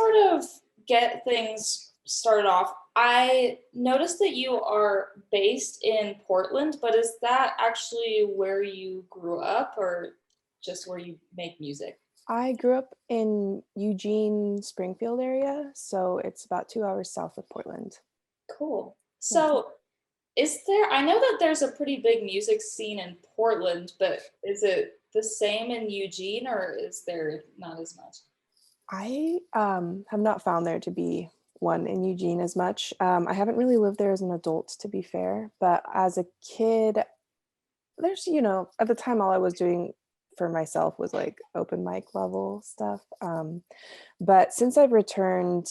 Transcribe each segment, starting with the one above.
sort of get things started off, I noticed that you are based in Portland, but is that actually where you grew up or just where you make music? I grew up in Eugene, Springfield area, so it's about 2 hours south of Portland. Cool. Yeah. So, I know that there's a pretty big music scene in Portland, but is it the same in Eugene or is there not as much? I have not found there to be one in Eugene as much. I haven't really lived there as an adult, to be fair, but as a kid, at the time, all I was doing for myself was like open mic level stuff. But since I've returned,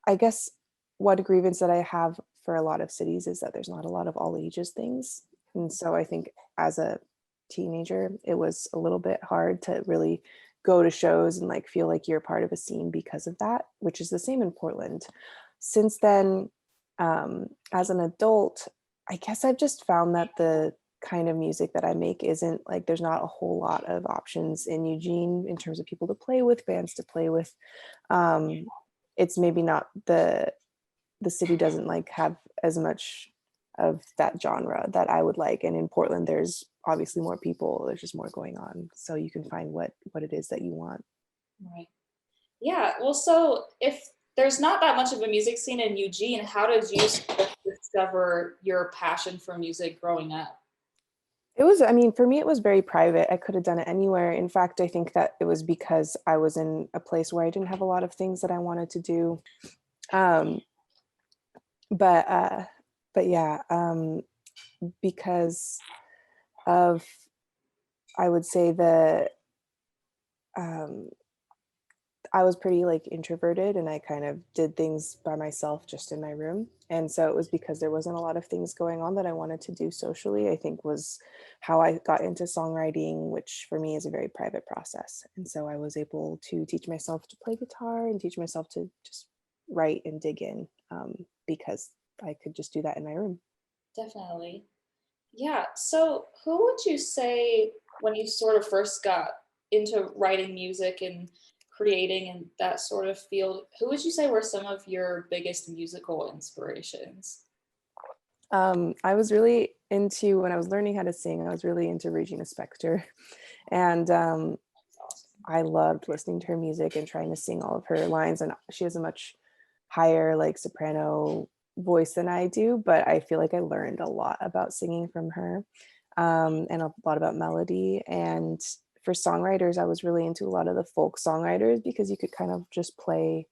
I guess one grievance that I have for a lot of cities is that there's not a lot of all ages things. And so I think as a teenager, it was a little bit hard to really go to shows and like feel like you're part of a scene because of that, which is the same in Portland. Since then, as an adult, I guess I've just found that the kind of music that I make isn't like there's not a whole lot of options in Eugene in terms of people to play with, bands to play with. Um, it's maybe not the city doesn't like have as much of that genre that I would like. And in Portland, there's obviously more people. There's just more going on, so you can find what it is that you want. Right. Yeah. Well, so if there's not that much of a music scene in Eugene, how did you sort of discover your passion for music growing up? It was, I mean, for me, it was very private. I could have done it anywhere. In fact, I think that it was because I was in a place where I didn't have a lot of things that I wanted to do. Um, but but yeah, because of I would say the um, I was pretty like introverted and I kind of did things by myself just in my room. And so it was because there wasn't a lot of things going on that I wanted to do socially, I think was how I got into songwriting, which for me is a very private process. And so I was able to teach myself to play guitar and teach myself to just write and dig in because I could just do that in my room. Definitely. Yeah. So, who would you say when you sort of first got into writing music and creating in that sort of field, who would you say were some of your biggest musical inspirations? I was really into when I was learning how to sing, I was really into Regina Spektor. And That's awesome. I loved listening to her music and trying to sing all of her lines. And she has a much higher, like, soprano voice than I do, but I feel like I learned a lot about singing from her and a lot about melody. And for songwriters, I was really into a lot of the folk songwriters because you could kind of just play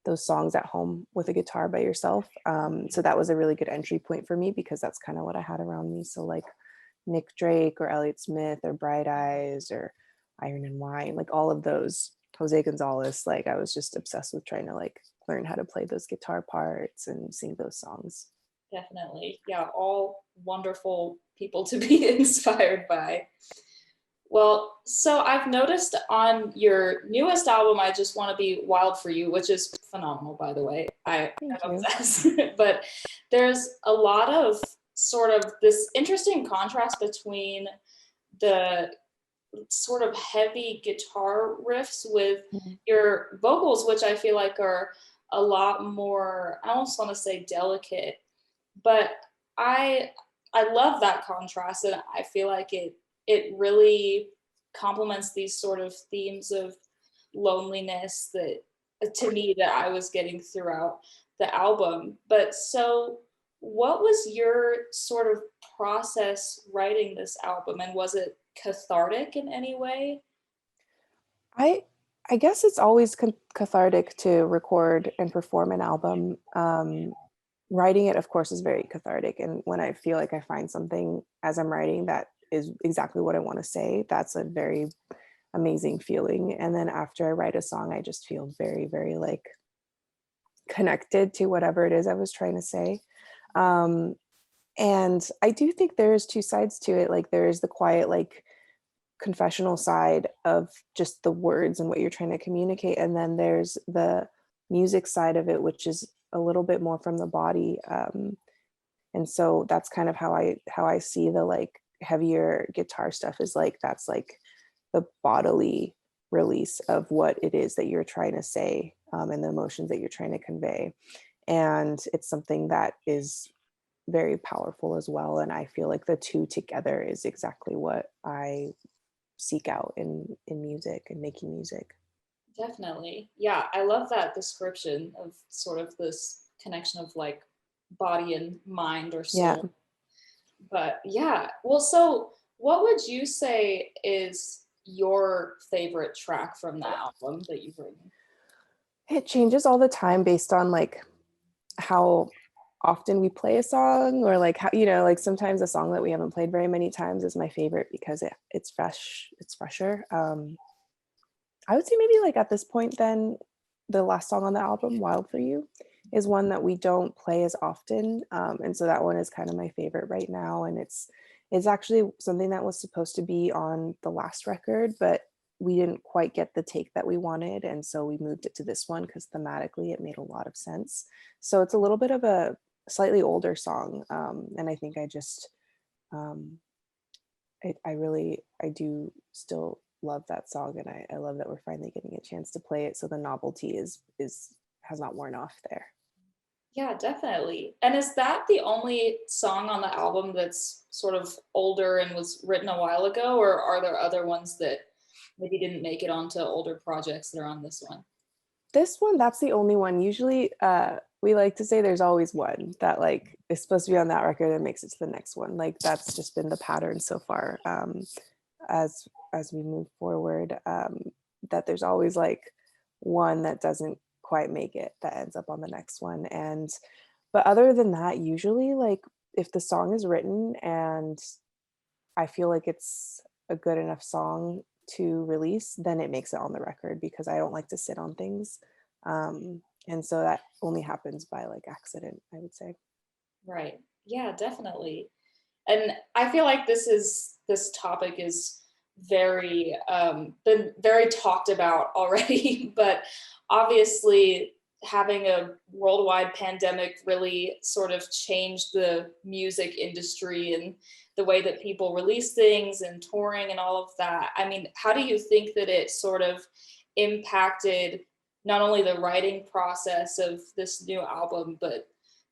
those songs at home with a guitar by yourself. So that was a really good entry point for me because that's kind of what I had around me. So like Nick Drake or Elliott Smith or Bright Eyes or Iron and Wine, like all of those, Jose Gonzalez, like I was just obsessed with trying to like learn how to play those guitar parts and sing those songs. Definitely. Yeah, all wonderful people to be inspired by. Well, so I've noticed on your newest album, I Just Want to Be Wild for You, which is phenomenal, by the way. Thank I'm you. obsessed. But there's a lot of sort of this interesting contrast between the sort of heavy guitar riffs with Mhm. your vocals, which I feel like are a lot more, I almost want to say delicate, but I I love that contrast and I feel like it really complements these sort of themes of loneliness that to me that I was getting throughout the album. But so what was your sort of process writing this album and was it cathartic in any way? I I guess it's always cathartic to record and perform an album. Writing it, of course, is very cathartic. And when I feel like I find something as I'm writing that is exactly what I want to say, that's a very amazing feeling. And then after I write a song, I just feel very, very like connected to whatever it is I was trying to say. Um, and I do think there's two sides to it. Like there is the quiet, like confessional side of just the words and what you're trying to communicate. And then there's the music side of it, which is a little bit more from the body. And so that's kind of how I see the like heavier guitar stuff is like that's like the bodily release of what it is that you're trying to say, and the emotions that you're trying to convey. And it's something that is very powerful as well. And I feel like the two together is exactly what I seek out in music and making music. Definitely. Yeah, I love that description of sort of this connection of like body and mind or Yeah. soul. But yeah, well, so what would you say is your favorite track from the album that you've written? It changes all the time based on like how often we play a song, or like how, like sometimes a song that we haven't played very many times is my favorite because it's fresh, it's fresher. I would say maybe like at this point, then the last song on the album, Wild for You, is one that we don't play as often. And so that one is kind of my favorite right now. And it's actually something that was supposed to be on the last record, but we didn't quite get the take that we wanted. And so we moved it to this one because thematically it made a lot of sense. So it's a little bit of a slightly older song. And I think um, I do still love that song, and I love that we're finally getting a chance to play it. So the novelty is has not worn off there. Yeah, definitely. And is that the only song on the album that's sort of older and was written a while ago, or are there other ones that maybe didn't make it onto older projects that are on this one? This one, that's the only one. Usually, we like to say there's always one that like is supposed to be on that record and makes it to the next one. Like that's just been the pattern so far. As we move forward, that there's always like one that doesn't quite make it that ends up on the next one. And but other than that, usually like if the song is written and I feel like it's a good enough song to release, then it makes it on the record because I don't like to sit on things. And so that only happens by like accident, I would say. Right. Yeah, definitely. And I feel like this topic is very been very talked about already, but obviously having a worldwide pandemic really sort of changed the music industry and the way that people release things and touring and all of that. I mean, how do you think that it sort of impacted not only the writing process of this new album, but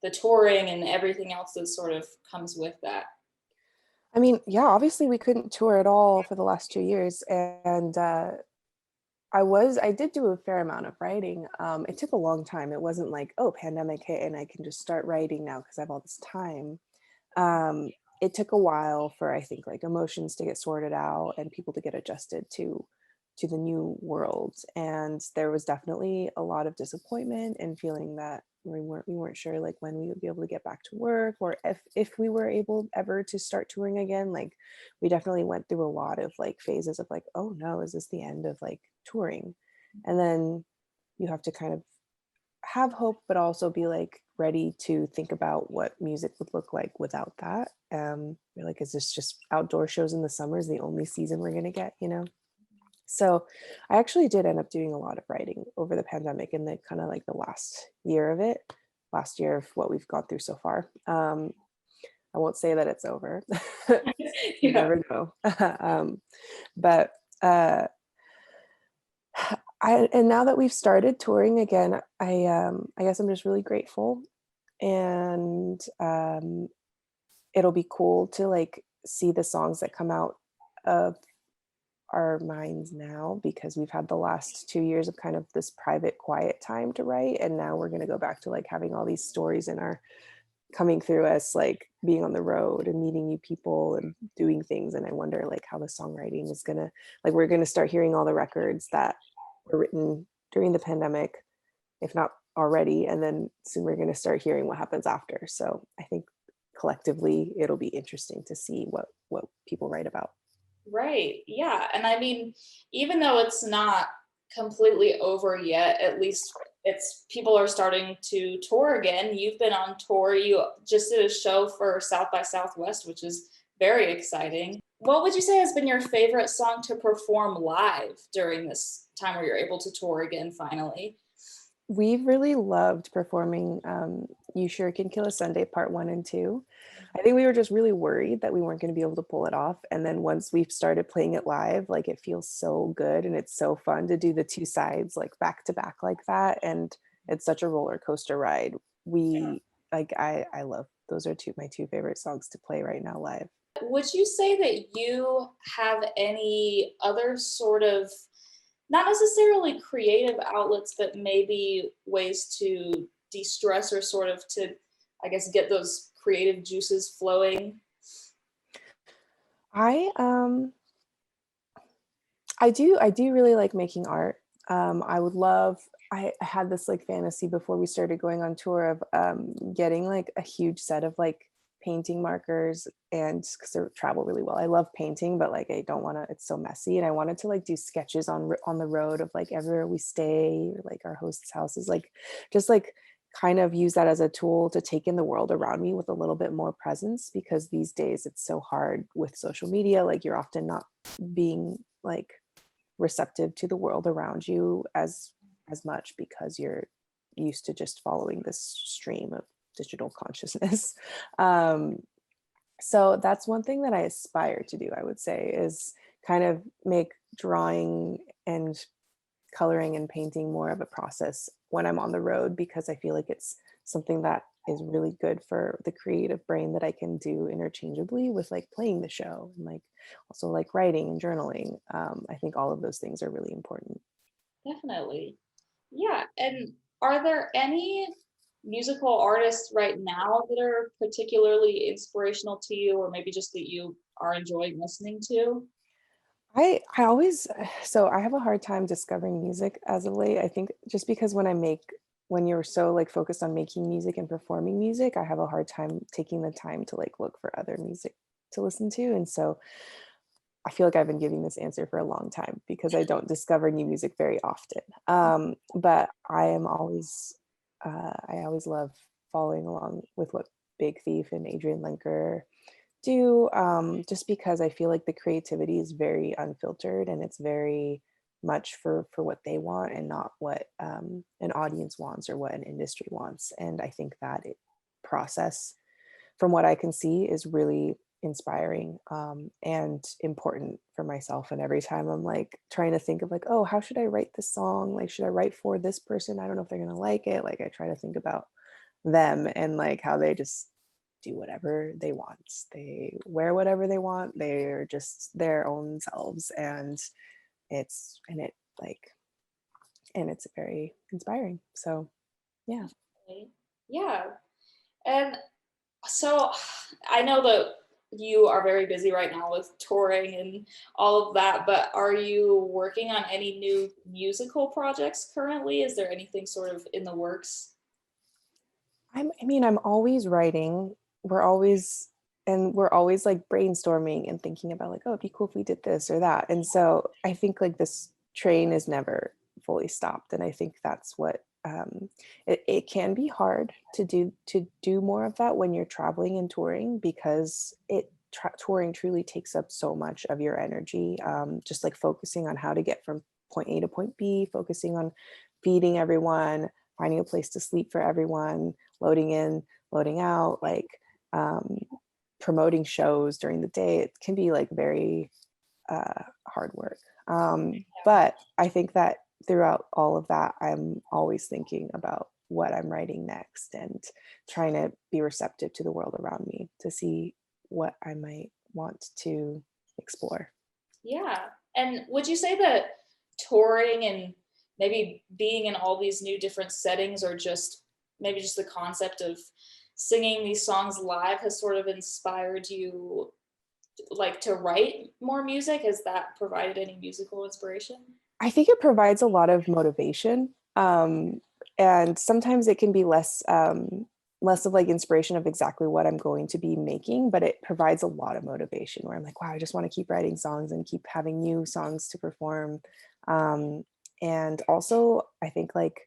the touring and everything else that sort of comes with that? I mean, yeah, obviously we couldn't tour at all for the last 2 years. And I did do a fair amount of writing. It took a long time. It wasn't like, oh, pandemic hit and I can just start writing now because I have all this time. um, it took a while for I think like emotions to get sorted out and people to get adjusted to the new world. And there was definitely a lot of disappointment and feeling that we weren't sure like when we would be able to get back to work, or if we were able ever to start touring again. Like we definitely went through a lot of like phases of like, oh no, is this the end of like touring? And then you have to kind of have hope, but also be like ready to think about what music would look like without that. You're like, is this just outdoor shows in the summer is the only season we're gonna get? So I actually did end up doing a lot of writing over the pandemic and the kind of like the last year of what we've gone through so far. I won't say that it's over. You Yeah. never know. But uh, and now that we've started touring again, I guess I'm just really grateful, and it'll be cool to like see the songs that come out of our minds now, because we've had the last 2 years of kind of this private quiet time to write, and now we're going to go back to like having all these stories in our coming through us, like being on the road and meeting new people and doing things. And I wonder like how the songwriting is gonna, like we're gonna start hearing all the records that were written during the pandemic, if not already, and then soon we're gonna start hearing what happens after. So I think collectively it'll be interesting to see what people write about. Right. Yeah. And I mean, even though it's not completely over yet, at least it's people are starting to tour again. You've been on tour. You just did a show for South by Southwest, which is very exciting. What would you say has been your favorite song to perform live during this time where you're able to tour again finally? We've really loved performing You Sure Can Kill a Sunday Part 1 and 2. I think we were just really worried that we weren't going to be able to pull it off. And then once we've started playing it live, like it feels so good and it's so fun to do the two sides like back to back like that. And it's such a roller coaster ride. We I love those are my two favorite songs to play right now live. Would you say that you have any other sort of, not necessarily creative outlets, but maybe ways to de-stress or sort of to, I guess, get those creative juices flowing? I I do really like making art. I would love I had this like fantasy before we started going on tour of getting like a huge set of like painting markers and because they travel really well. I love painting, but like I don't want to. It's so messy, and I wanted to like do sketches on the road of like everywhere we stay, or, like our hosts' houses, like just like kind of use that as a tool to take in the world around me with a little bit more presence because these days it's so hard with social media. Like you're often not being like receptive to the world around you as much because you're used to just following this stream of digital consciousness. um, so that's one thing that I aspire to do, I would say, is kind of make drawing and coloring and painting more of a process when I'm on the road because I feel like it's something that is really good for the creative brain that I can do interchangeably with like playing the show and like also like writing and journaling. I think all of those things are really important. Definitely. Yeah. And are there any musical artists right now that are particularly inspirational to you, or maybe just that you are enjoying listening to? I always so I have a hard time discovering music as of late. I think just because when you're so like focused on making music and performing music, I have a hard time taking the time to like look for other music to listen to. And so I feel like I've been giving this answer for a long time because I don't discover new music very often. But I always love following along with what Big Thief and Adrian Lenker do, just because I feel like the creativity is very unfiltered and it's very much for what they want and not what an audience wants or what an industry wants. And I think that process, from what I can see, is really inspiring and important for myself. And every time I'm like trying to think of like, oh, how should I write this song? Like, should I write for this person? I don't know if they're gonna like it. Like, I try to think about them and like how they just do whatever they want. They wear whatever they want. They're just their own selves, and it's and it like and it's very inspiring. So yeah. Right? Yeah. And so I know that you are very busy right now with touring and all of that, but are you working on any new musical projects currently? Is there anything sort of in the works? I mean, I'm always writing. We're always we're always like brainstorming and thinking about like, oh, it'd be cool if we did this or that. And so I think like this train is never fully stopped. And I think that's what it can be hard to do more of that when you're traveling and touring because touring truly takes up so much of your energy. Just like focusing on how to get from point A to point B, focusing on feeding everyone, finding a place to sleep for everyone, loading in, loading out, like um, promoting shows during the day. It can be like very hard work. But I think that throughout all of that, I'm always thinking about what I'm writing next and trying to be receptive to the world around me to see what I might want to explore. Yeah. And would you say that touring and maybe being in all these new different settings, or just maybe just the concept of singing these songs live, has sort of inspired you like to write more music? Has that provided any musical inspiration? I think it provides a lot of motivation. And sometimes it can be less of like inspiration of exactly what I'm going to be making, but it provides a lot of motivation where I'm like, wow, I just want to keep writing songs and keep having new songs to perform. Um, and also I think like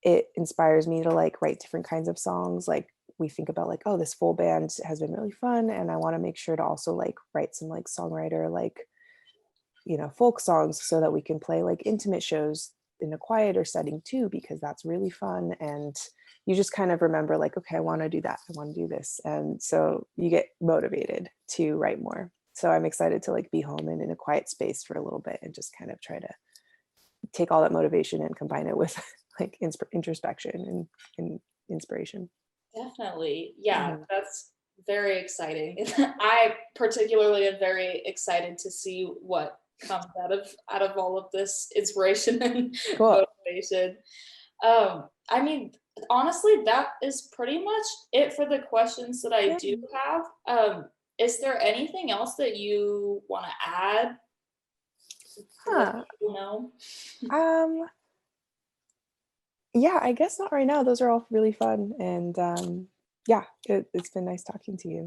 it inspires me to like write different kinds of songs. Like we think about like, oh, this full band has been really fun. And I want to make sure to also like write some like songwriter, like folk songs so that we can play like intimate shows in a quieter setting too, because that's really fun. And you just kind of remember like, okay, I want to do that. I want to do this. And so you get motivated to write more. So I'm excited to like be home and in a quiet space for a little bit and just kind of try to take all that motivation and combine it with like introspection and inspiration. Definitely. Yeah, Mhm. that's very exciting. I particularly am very excited to see what comes out of all of this inspiration and Cool. motivation. I mean, honestly, that is pretty much it for the questions that I Yeah. do have. Is there anything else that you want to add to let Huh. people know? Um, yeah, I guess not right now. Those are all really fun. And yeah, it's been nice talking to you.